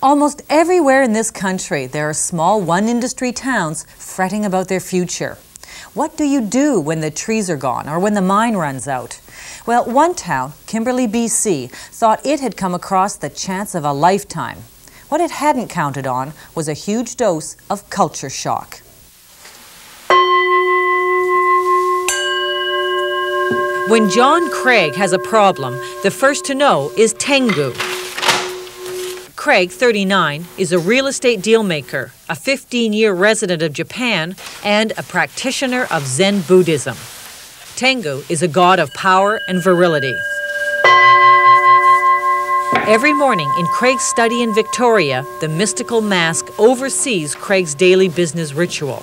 Almost everywhere in this country, there are small one-industry towns fretting about their future. What do you do when the trees are gone or when the mine runs out? Well, one town, Kimberley, BC, thought it had come across the chance of a lifetime. What it hadn't counted on was a huge dose of culture shock. When John Craig has a problem, the first to know is Tengu. Craig, 39, is a real estate dealmaker, a 15-year resident of Japan, and a practitioner of Zen Buddhism. Tengu is a god of power and virility. Every morning in Craig's study in Victoria, the mystical mask oversees Craig's daily business ritual.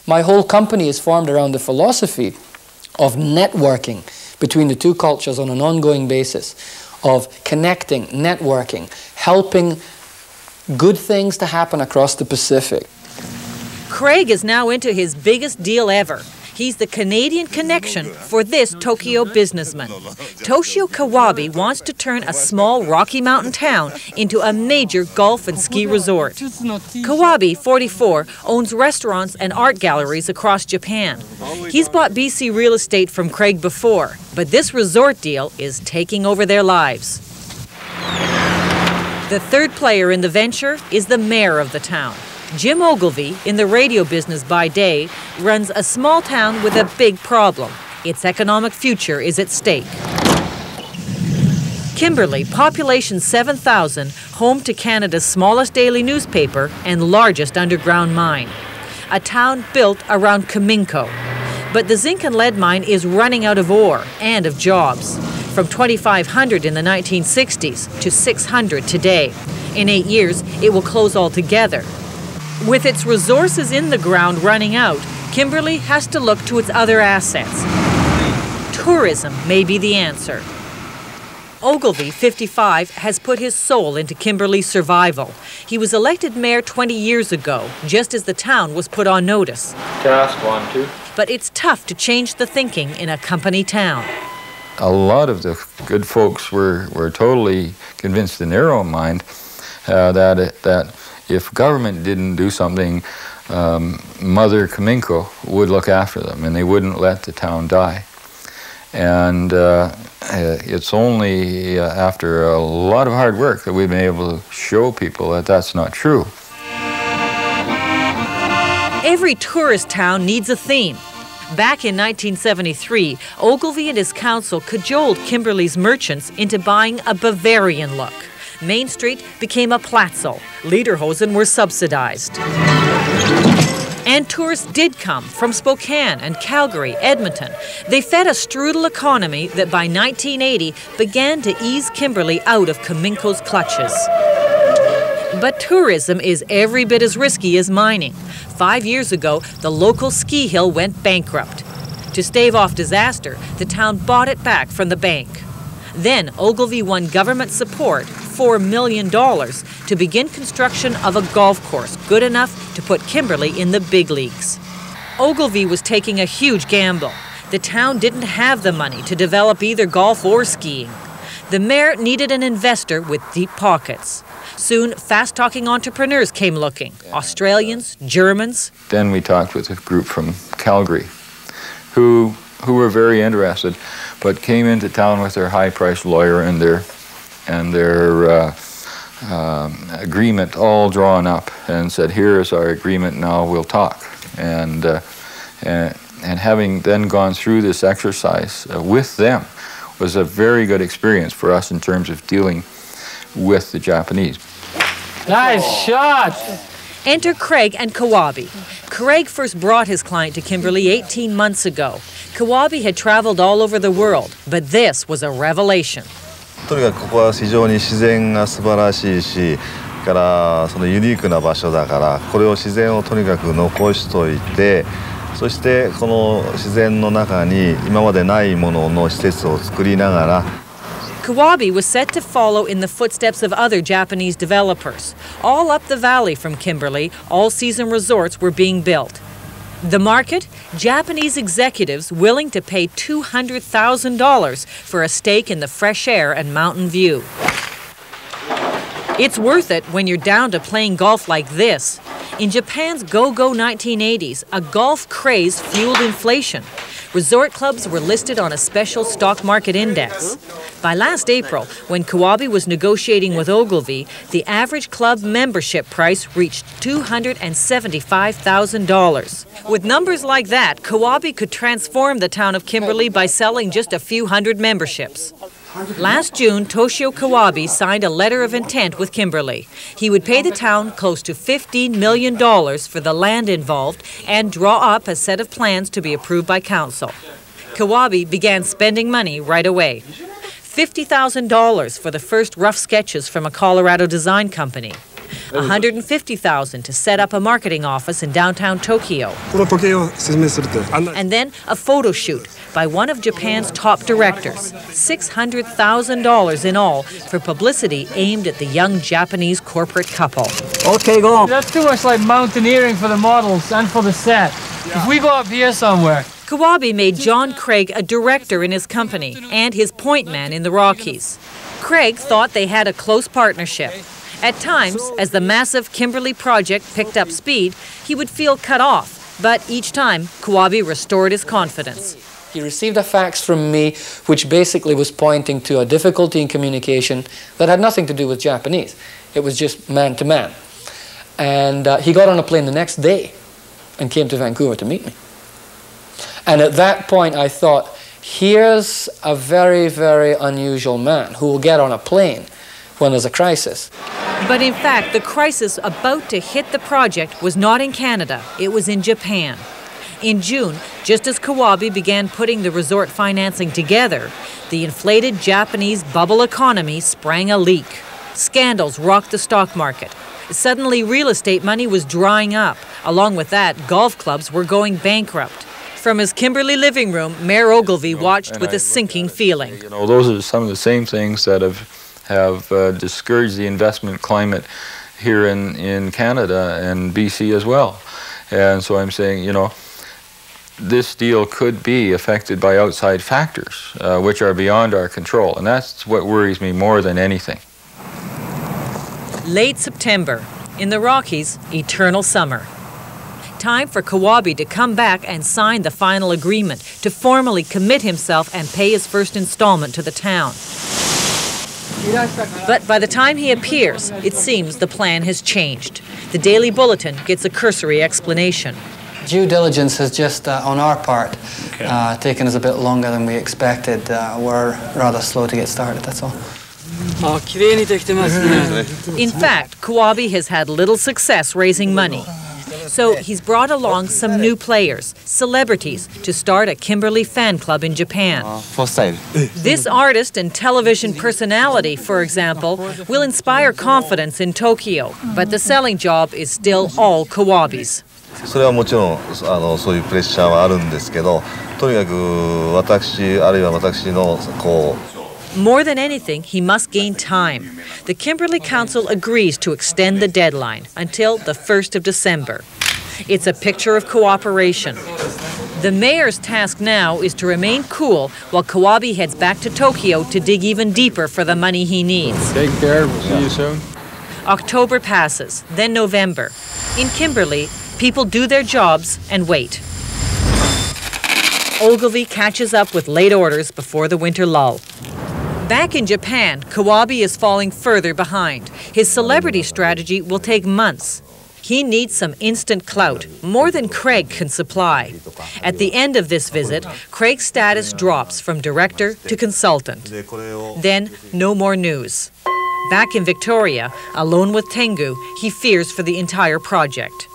My whole company is formed around the philosophy of networking between the two cultures on an ongoing basis, of connecting, networking, helping good things to happen across the Pacific. Craig is now into his biggest deal ever. He's the Canadian connection for this Tokyo businessman. Toshio Kawabe wants to turn a small Rocky Mountain town into a major golf and ski resort. Kawabe, 44, owns restaurants and art galleries across Japan. He's bought BC real estate from Craig before, but this resort deal is taking over their lives. The third player in the venture is the mayor of the town. Jim Ogilvie, in the radio business by day, runs a small town with a big problem. Its economic future is at stake. Kimberley, population 7,000, home to Canada's smallest daily newspaper and largest underground mine. A town built around Cominco. But the zinc and lead mine is running out of ore and of jobs. From 2,500 in the 1960s to 600 today. In 8 years, it will close altogether. With its resources in the ground running out, Kimberley has to look to its other assets. Tourism may be the answer. Ogilvie, 55, has put his soul into Kimberley's survival. He was elected mayor 20 years ago, just as the town was put on notice. Task 1, 2. But it's tough to change the thinking in a company town. A lot of the good folks were totally convinced in their own mind that if government didn't do something, Mother Cominco would look after them, and they wouldn't let the town die. And it's only after a lot of hard work that we've been able to show people that that's not true. Every tourist town needs a theme. Back in 1973, Ogilvie and his council cajoled Kimberley's merchants into buying a Bavarian look. Main Street became a Platzel. Lederhosen were subsidized. And tourists did come from Spokane and Calgary, Edmonton. They fed a strudel economy that by 1980 began to ease Kimberley out of Cominco's clutches. But tourism is every bit as risky as mining. 5 years ago, the local ski hill went bankrupt. To stave off disaster, the town bought it back from the bank. Then Ogilvie won government support, $4 million, to begin construction of a golf course good enough to put Kimberley in the big leagues. Ogilvie was taking a huge gamble. The town didn't have the money to develop either golf or skiing. The mayor needed an investor with deep pockets. Soon, fast-talking entrepreneurs came looking. Australians, Germans. Then we talked with a group from Calgary who were very interested, but came into town with their high-priced lawyer and their agreement all drawn up, and said, "Here is our agreement. Now we'll talk." And having then gone through this exercise with them was a very good experience for us in terms of dealing with the Japanese. Nice shot! Enter Craig and Kawabe. Craig first brought his client to Kimberley 18 months ago. Kawabe had traveled all over the world, but this was a revelation. とにかくここは非常に自然が素晴らしいし、からそのユニークな場所だから、これを自然をとにかく残しといて、そしてこの自然の中に今までないものの施設を作りながら。Kawabe was set to follow in the footsteps of other Japanese developers. All up the valley from Kimberley, all-season resorts were being built. The market? Japanese executives willing to pay $200,000 for a stake in the fresh air and mountain view. It's worth it when you're down to playing golf like this. In Japan's go-go 1980s, a golf craze fueled inflation. Resort clubs were listed on a special stock market index. By last April, when Kawabe was negotiating with Ogilvy, the average club membership price reached $275,000. With numbers like that, Kawabe could transform the town of Kimberley by selling just a few hundred memberships. Last June, Toshio Kawabe signed a letter of intent with Kimberley. He would pay the town close to $15 million for the land involved and draw up a set of plans to be approved by council. Kawabe began spending money right away. $50,000 for the first rough sketches from a Colorado design company. $150,000 to set up a marketing office in downtown Tokyo. And then a photo shoot by one of Japan's top directors. $600,000 in all for publicity aimed at the young Japanese corporate couple. Okay, go on. That's too much like mountaineering for the models and for the set. If we go up here somewhere. Kawabe made John Craig a director in his company and his point man in the Rockies. Craig thought they had a close partnership. At times, as the massive Kimberley project picked up speed, he would feel cut off. But each time, Kawabe restored his confidence. He received a fax from me which basically was pointing to a difficulty in communication that had nothing to do with Japanese. It was just man to man. And he got on a plane the next day and came to Vancouver to meet me. And at that point I thought, here's a very, very unusual man who will get on a plane when there's a crisis. But in fact, the crisis about to hit the project was not in Canada, it was in Japan. In June, just as Kawabe began putting the resort financing together, the inflated Japanese bubble economy sprang a leak. Scandals rocked the stock market. Suddenly, real estate money was drying up. Along with that, golf clubs were going bankrupt. From his Kimberley living room, Mayor Ogilvy watched with a sinking feeling. You know, those are some of the same things that have discouraged the investment climate here in Canada and BC as well. And so I'm saying, you know, this deal could be affected by outside factors, which are beyond our control. And that's what worries me more than anything. Late September. In the Rockies, eternal summer. Time for Kawabe to come back and sign the final agreement to formally commit himself and pay his first installment to the town. But by the time he appears, it seems the plan has changed. The Daily Bulletin gets a cursory explanation. Due diligence has just, on our part, taken us a bit longer than we expected. We're rather slow to get started, that's all. In fact, Kawabe has had little success raising money. So he's brought along some new players, celebrities, to start a Kimberley fan club in Japan. This artist and television personality, for example, will inspire confidence in Tokyo, but the selling job is still all Kawabe's. それはもちろんそういうプレッシャーはあるんですけど、とにかく私あるいは私のこう More than anything, he must gain time. The Kimberley Council agrees to extend the deadline until the 1st of December. It's a picture of cooperation. The mayor's task now is to remain cool while Kawabe heads back to Tokyo to dig even deeper for the money he needs. Take care. We'll see you soon. October passes, then November. In Kimberley, people do their jobs and wait. Ogilvy catches up with late orders before the winter lull. Back in Japan, Kawabe is falling further behind. His celebrity strategy will take months. He needs some instant clout, more than Craig can supply. At the end of this visit, Craig's status drops from director to consultant. Then, no more news. Back in Victoria, alone with Tengu, he fears for the entire project.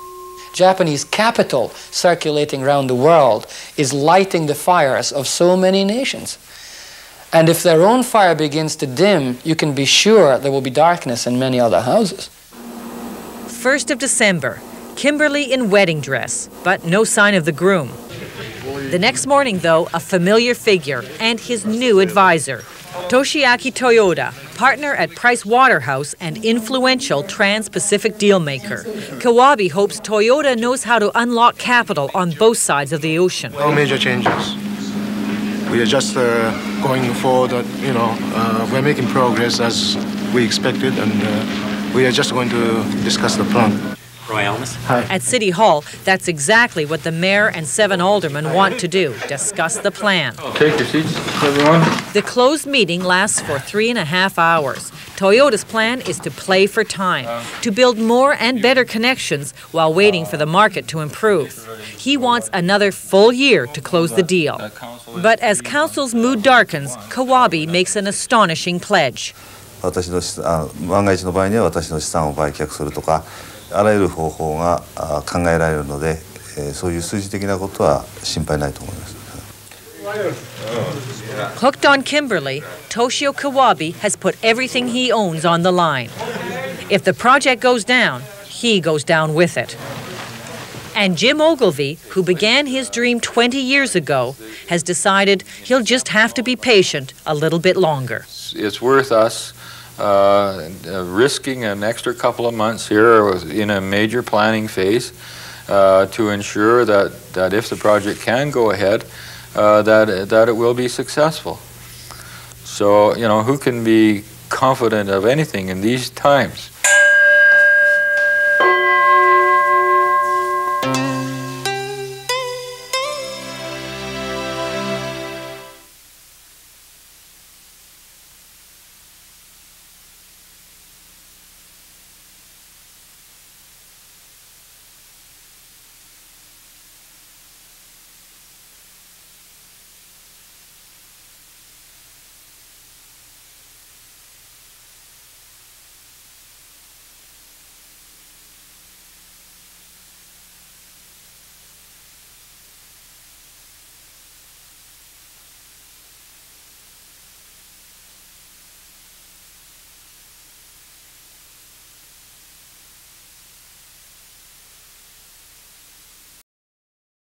Japanese capital circulating around the world is lighting the fires of so many nations. And if their own fire begins to dim, you can be sure there will be darkness in many other houses. 1st of December, Kimberley in wedding dress, but no sign of the groom. The next morning, though, a familiar figure and his new advisor, Toshiaki Toyoda, partner at Price Waterhouse and influential trans-Pacific dealmaker. Kawabe hopes Toyoda knows how to unlock capital on both sides of the ocean. No major changes. We are just going forward, we're making progress as we expected, and We are just going to discuss the plan. At City Hall, that's exactly what the mayor and 7 aldermen want to do, discuss the plan. Take your seats, everyone. The closed meeting lasts for 3.5 hours. Toyota's plan is to play for time, to build more and better connections while waiting for the market to improve. He wants another full year to close the deal. But as council's mood darkens, Kawabe makes an astonishing pledge. 私の万が一の場合には私の資産を売却するとかあらゆる方法が考えられるので、そういう数字的なことは心配ないと思います。 Hooked on Kimberley, Toshio Kawabe has put everything he owns on the line. If the project goes down, he goes down with it. And Jim Ogilvy, who began his dream 20 years ago, has decided he'll just have to be patient a little bit longer. It's worth us risking an extra couple of months here in a major planning phase to ensure that if the project can go ahead, that it will be successful. So, you know, who can be confident of anything in these times?